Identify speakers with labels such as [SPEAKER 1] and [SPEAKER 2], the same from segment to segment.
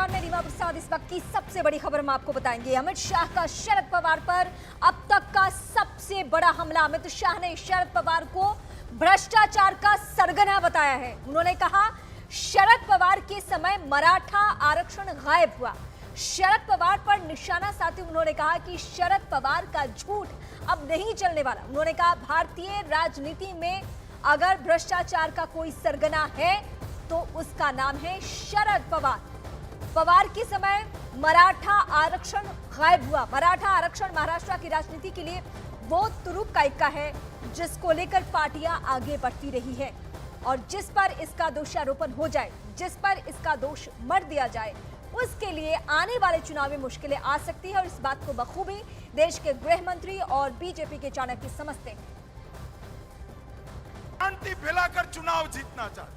[SPEAKER 1] नमस्कार, मैं रीमा प्रसाद। इस वक्त की सबसे बड़ी खबर हम आपको बताएंगे। अमित शाह का शरद पवार पर अब तक का सबसे बड़ा हमला। अमित शाह ने शरद पवार को भ्रष्टाचार का सरगना बताया है। उन्होंने कहा शरद पवार के समय मराठा आरक्षण गायब हुआ। शरद पवार पर निशाना साधते उन्होंने कहा कि शरद पवार का झूठ अब नहीं चलने वाला। उन्होंने कहा भारतीय राजनीति में अगर भ्रष्टाचार का कोई सरगना है तो उसका नाम है शरद पवार। पवार के समय मराठा आरक्षण गायब हुआ। मराठा आरक्षण महाराष्ट्र की राजनीति के लिए वो तुरुप का इक्का है जिसको लेकर पार्टियां आगे बढ़ती रही है और जिस पर इसका दोषारोपण हो जाए, जिस पर इसका दोष मढ़ दिया जाए, उसके लिए आने वाले चुनाव में मुश्किलें आ सकती है। और इस बात को बखूबी देश के गृह मंत्री और बीजेपी के चाणक्य समझते हैं।
[SPEAKER 2] शांति फैलाकर चुनाव जीतना चाहते,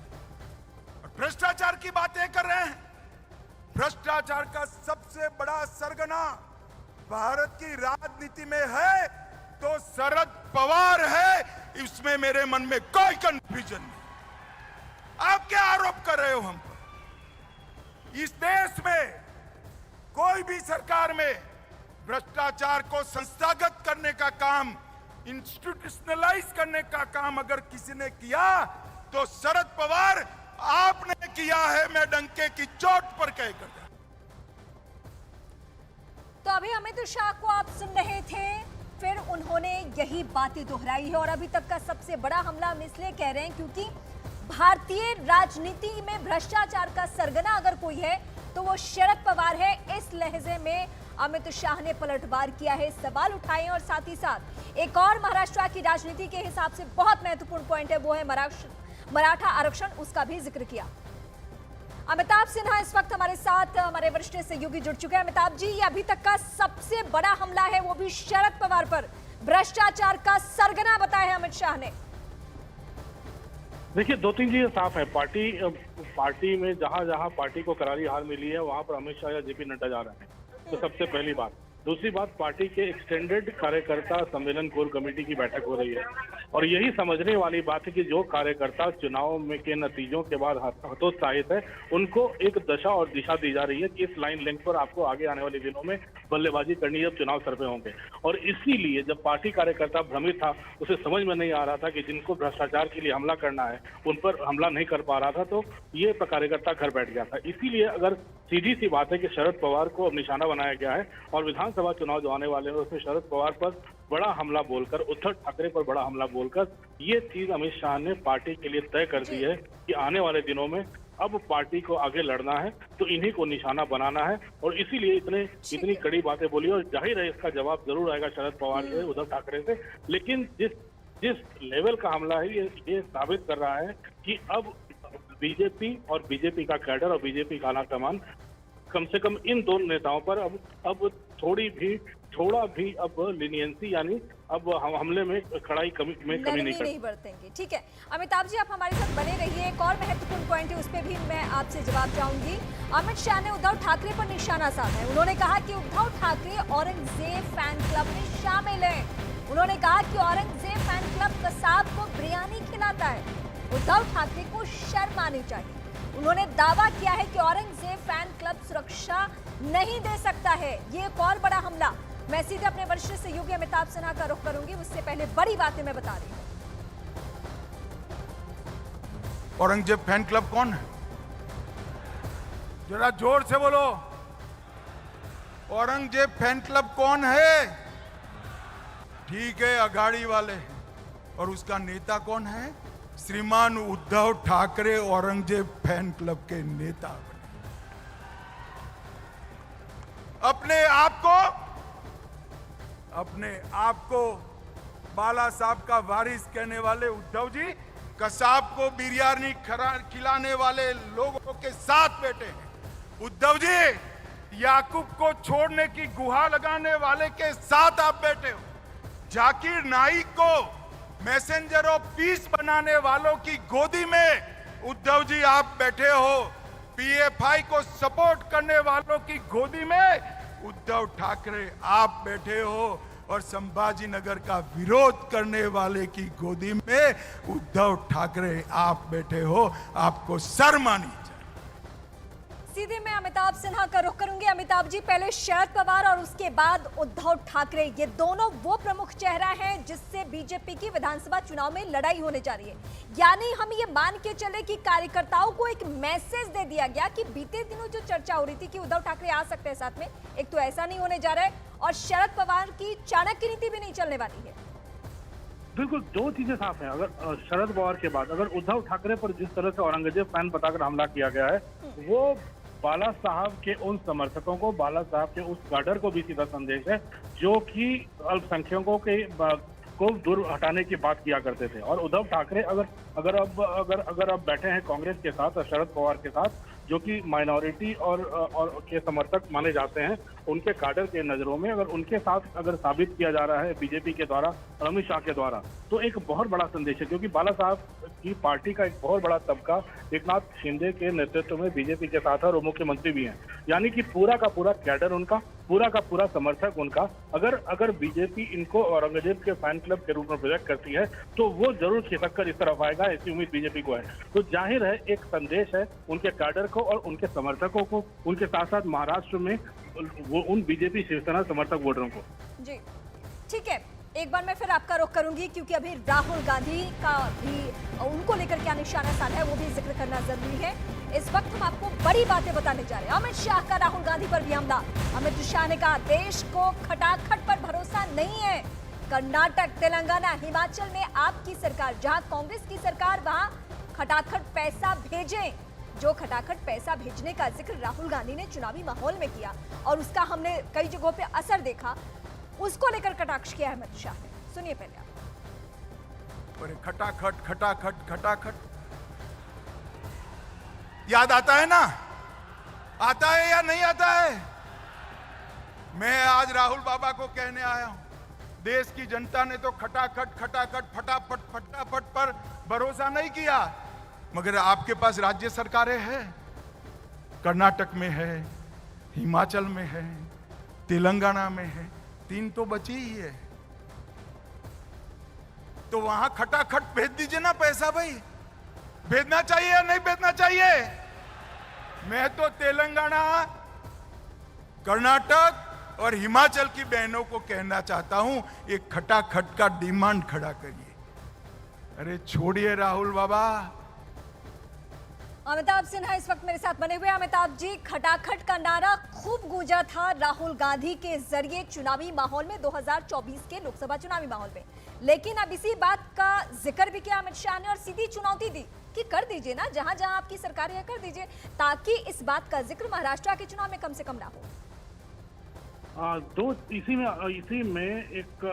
[SPEAKER 2] भ्रष्टाचार की बातें कर रहे हैं। भ्रष्टाचार का सबसे बड़ा सरगना भारत की राजनीति में है तो शरद पवार है, इसमें मेरे मन में कोई कंफ्यूजन नहीं। आप क्या आरोप कर रहे हो हम पर? इस देश में कोई भी सरकार में भ्रष्टाचार को संस्थागत करने का काम, इंस्टीट्यूशनलाइज करने का काम अगर किसी ने किया तो शरद पवार आपने किया है। मैं डंके की चोट पर कहकर
[SPEAKER 1] तो अभी अमित शाह को आप सुन रहे थे, फिर उन्होंने यही बातें दोहराई है। और अभी तक का सबसे बड़ा हमला हम इसलिए कह रहे हैं क्योंकि भारतीय राजनीति में भ्रष्टाचार का सरगना अगर कोई है तो वो शरद पवार है। इस लहजे में अमित शाह ने पलटवार किया है, सवाल उठाए और साथ ही साथ एक और महाराष्ट्र की राजनीति के हिसाब से बहुत महत्वपूर्ण पॉइंट है, वो है मराठा आरक्षण, उसका भी जिक्र किया। अमिताभ सिन्हा इस वक्त हमारे साथ, हमारे वरिष्ठ सहयोगी जुड़ चुके हैं। अमिताभ जी, ये अभी तक का सबसे बड़ा हमला है, वो भी शरद पवार पर भ्रष्टाचार का सरगना बताया है अमित शाह ने।
[SPEAKER 3] देखिए, दो तीन चीजें साफ है। पार्टी में जहां पार्टी को करारी हार मिली है वहां पर अमित शाह या जेपी नड्डा जा रहे हैं, तो सबसे पहली बात। दूसरी बात, पार्टी के एक्सटेंडेड कार्यकर्ता सम्मेलन कोर कमेटी की बैठक हो रही है और यही समझने वाली बात है कि जो कार्यकर्ता चुनाव में के नतीजों के बाद हतोत्साहित है, उनको एक दशा और दिशा दी जा रही है कि इस लाइन लेंथ पर आपको आगे आने वाले दिनों में बल्लेबाजी करनी है जब चुनाव सर पे होंगे। और इसीलिए जब पार्टी कार्यकर्ता भ्रमित था, उसे समझ में नहीं आ रहा था कि जिनको भ्रष्टाचार के लिए हमला करना है उन पर हमला नहीं कर पा रहा था, तो ये कार्यकर्ता घर बैठ गया था। इसीलिए अगर सीधी सी बात है कि शरद पवार को अब निशाना बनाया गया है और विधानसभा चुनाव जो आने वाले हैं उसमें शरद पवार पर बड़ा हमला बोलकर, उद्धव ठाकरे पर बड़ा हमला बोलकर ये चीज अमित शाह ने पार्टी के लिए तय कर दी है कि आने वाले दिनों में अब पार्टी को आगे लड़ना है तो इन्हीं को निशाना बनाना है। और इसीलिए इतनी कड़ी बातें बोली और जाहिर है इसका जवाब जरूर आएगा शरद पवार से, उद्धव ठाकरे से। लेकिन जिस लेवल का हमला है ये साबित कर रहा है कि अब बीजेपी और बीजेपी का कैडर और बीजेपी का आलाकमान कम से कम इन दोनों नेताओं पर अब थोड़ा भी अब लीनियंसी यानी अब हमले में कड़ाई कमी नहीं
[SPEAKER 1] बरतेंगे। ठीक है अमिताभ जी, आप हमारे साथ बने रहिए। एक और महत्वपूर्ण पॉइंट है, उस पर भी मैं आपसे जवाब चाहूंगी। अमित शाह ने उद्धव ठाकरे पर निशाना साधा है। उन्होंने कहा कि उद्धव ठाकरे औरंगजेब फैन क्लब में शामिल है। उन्होंने कहा कि औरंगजेब फैन क्लब कसाब को बिरयानी खिलाता है। उद्धव ठाकरे को शर्म आनी चाहिए। उन्होंने दावा किया है कि औरंगजेब फैन क्लब सुरक्षा नहीं दे सकता है। ये एक और बड़ा हमला। मैं सीधे अपने वरिष्ठ सहयोगी अमिताभ सिन्हा का रुख करूंगी, उससे पहले बड़ी बातें मैं बता रही हूं।
[SPEAKER 2] औरंगजेब फैन क्लब कौन है? जरा जोर से बोलो। औरंगजेब फैन क्लब कौन है? ठीक है, अघाड़ी वाले। और उसका नेता कौन है? श्रीमान उद्धव ठाकरे औरंगजेब फैन क्लब के नेता बने। अपने आप को बाला साहब का वारिस कहने वाले उद्धव जी कसाब को बिरयानी खिलाने वाले लोगों के साथ बैठे हैं। उद्धव जी याकूब को छोड़ने की गुहार लगाने वाले के साथ आप बैठे हो। जाकिर नाइक को मैसेंजर ऑफ पीस बनाने वालों की गोदी में उद्धव जी आप बैठे हो। पीएफआई को सपोर्ट करने वालों की गोदी में उद्धव ठाकरे आप बैठे हो और संभाजी नगर का विरोध करने वाले की गोदी में उद्धव ठाकरे आप बैठे हो। आपको शर्म आनी चाहिए।
[SPEAKER 1] सीधे मैं अमिताभ सिन्हा का रुख करूंगी। अमिताभ जी, पहले शरद पवार और उसके बाद उद्धव ठाकरे, ये दोनों वो प्रमुख चेहरा हैं जिससे बीजेपी की विधानसभा चुनाव में लड़ाई होने जा रही है। यानी हम ये मान के चले कि कार्यकर्ताओं को एक मैसेज दे दिया गया कि बीते दिनों जो चर्चा हो रही थी कि उद्धव ठाकरे आ सकते हैं साथ में, एक तो ऐसा नहीं होने जा रहा है और शरद पवार की चाणक्य नीति भी नहीं चलने वाली है।
[SPEAKER 3] बिल्कुल, दो चीजें साफ हैं। अगर शरद पवार के बाद अगर उद्धव ठाकरे पर जिस तरह से औरंगजेब फैन बताकर हमला किया गया है, वो बाला साहब के उन समर्थकों को, बाला साहब के उस कैडर को भी सीधा संदेश है जो कि अल्पसंख्यकों के को दूर हटाने की बात किया करते थे। और उद्धव ठाकरे अगर अब बैठे हैं कांग्रेस के साथ और शरद पवार के साथ, जो कि माइनॉरिटी और के समर्थक माने जाते हैं, उनके कैडर के नजरों में अगर उनके साथ अगर साबित किया जा रहा है बीजेपी के द्वारा और अमित शाह के द्वारा, तो एक बहुत बड़ा संदेश है। क्योंकि बाला साहब की पार्टी का एक बहुत बड़ा तबका एकनाथ शिंदे के नेतृत्व में बीजेपी के साथ है और वो मुख्यमंत्री भी हैं। यानी कि पूरा का पूरा कैडर उनका, पूरा का पूरा समर्थक उनका। अगर बीजेपी इनको औरंगजेब के फैन क्लब के रूप में प्रोजेक्ट करती है तो वो जरूर खिसक कर इस तरफ आएगा, ऐसी उम्मीद बीजेपी को है। तो जाहिर है एक संदेश है उनके कैडर को और उनके समर्थकों को, उनके साथ साथ महाराष्ट्र में वो उन बीजेपी शिवसेना समर्थक वोटरों को।
[SPEAKER 1] जी ठीक है, एक बार मैं फिर आपका रुख करूंगी क्योंकि अभी राहुल गांधी का भी उनको लेकर क्या निशाना साधा है वो भी जिक्र करना जरूरी है। इस वक्त हम आपको बड़ी बातें बताने जा रहे हैं। अमित शाह का राहुल गांधी पर भी हमला। अमित शाह ने कहा देश को खटाखट पर भरोसा नहीं है। कर्नाटक, तेलंगाना, हिमाचल में आपकी सरकार, जहां कांग्रेस की सरकार, वहां खटाखट पैसा भेजें। जो खटाखट पैसा भेजने का जिक्र राहुल गांधी ने चुनावी माहौल में किया और उसका हमने कई जगहों पे असर देखा, उसको लेकर कटाक्ष किया है अमित शाह ने। सुनिए पहले आप।
[SPEAKER 2] अरे खटाखट खटाखट खटाखट याद आता है ना? आता है या नहीं आता है? मैं आज राहुल बाबा को कहने आया हूं, देश की जनता ने तो खटाखट खटाखट फटाफट फटाफट पर भरोसा नहीं किया, मगर आपके पास राज्य सरकारें हैं। कर्नाटक में है, हिमाचल में है, तेलंगाना में है, 3 तो बची ही है। तो वहां खटाखट भेज दीजिए ना पैसा भाई। भेजना चाहिए या नहीं भेजना चाहिए? मैं तो तेलंगाना, कर्नाटक और हिमाचल की बहनों को कहना चाहता हूं, एक खटाखट का डिमांड खड़ा करिए। अरे छोड़िए राहुल बाबा।
[SPEAKER 1] अमिताभ सिन्हा इस वक्त मेरे साथ बने हुए। अमिताभ जी, खटाखट का नारा खूब गूंजा था राहुल गांधी के जरिए चुनावी माहौल में, 2024 के लोकसभा चुनावी माहौल में, लेकिन अब इसी बात का जिक्र भी किया अमित शाह ने और सीधी चुनौती दी कि कर दीजिए ना, जहां जहां आपकी सरकार है कर दीजिए, ताकि इस बात का जिक्र महाराष्ट्र के चुनाव में कम से कम ना हो।
[SPEAKER 3] इसी में एक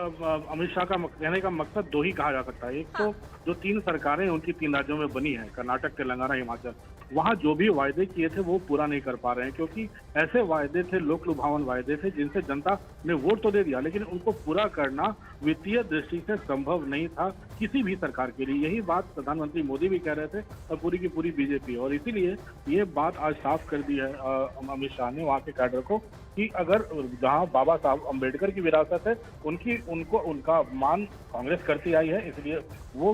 [SPEAKER 3] अमित शाह का कहने का मकसद दो ही कहा जा सकता है। एक तो जो 3 सरकारें उनकी 3 राज्यों में बनी है, कर्नाटक, तेलंगाना, हिमाचल, वहां जो भी वायदे किए थे वो पूरा नहीं कर पा रहे हैं। क्योंकि ऐसे वायदे थे, लोक लुभावन वायदे थे, जिनसे जनता ने वोट तो दे दिया, लेकिन उनको पूरा करना वित्तीय दृष्टि से संभव नहीं था किसी भी सरकार के लिए। यही बात प्रधानमंत्री मोदी भी कह रहे थे और पूरी की पूरी बीजेपी। और इसीलिए ये बात आज साफ कर दी है अमित शाह ने वहां के कैडर को कि अगर जहां बाबा साहब अम्बेडकर की विरासत है, उनका मान कांग्रेस करती आई है, इसलिए वो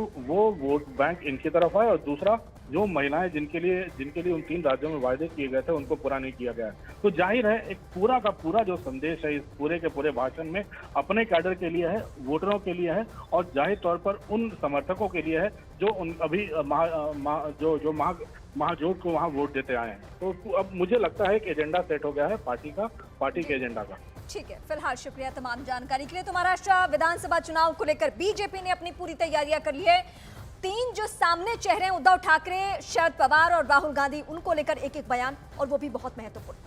[SPEAKER 3] वोट बैंक इनकी तरफ है। और दूसरा, जो महिलाएं जिनके लिए उन 3 राज्यों में वायदे किए गए थे उनको पूरा नहीं किया गया है। तो जाहिर है एक पूरा का पूरा जो संदेश है इस पूरे के पूरे भाषण में अपने कैडर के लिए है, वोटरों के लिए है और जाहिर तौर पर उन समर्थकों के लिए है जो अभी जो महाजोट को वहां वोट देते आए हैं। तो अब मुझे लगता है कि एजेंडा सेट हो गया है पार्टी के एजेंडा का।
[SPEAKER 1] ठीक है, फिलहाल शुक्रिया तमाम जानकारी के लिए। तो महाराष्ट्र विधानसभा चुनाव को लेकर बीजेपी ने अपनी पूरी तैयारियां कर ली है। 3 जो सामने चेहरे, उद्धव ठाकरे, शरद पवार और राहुल गांधी, उनको लेकर एक एक बयान, और वो भी बहुत महत्वपूर्ण।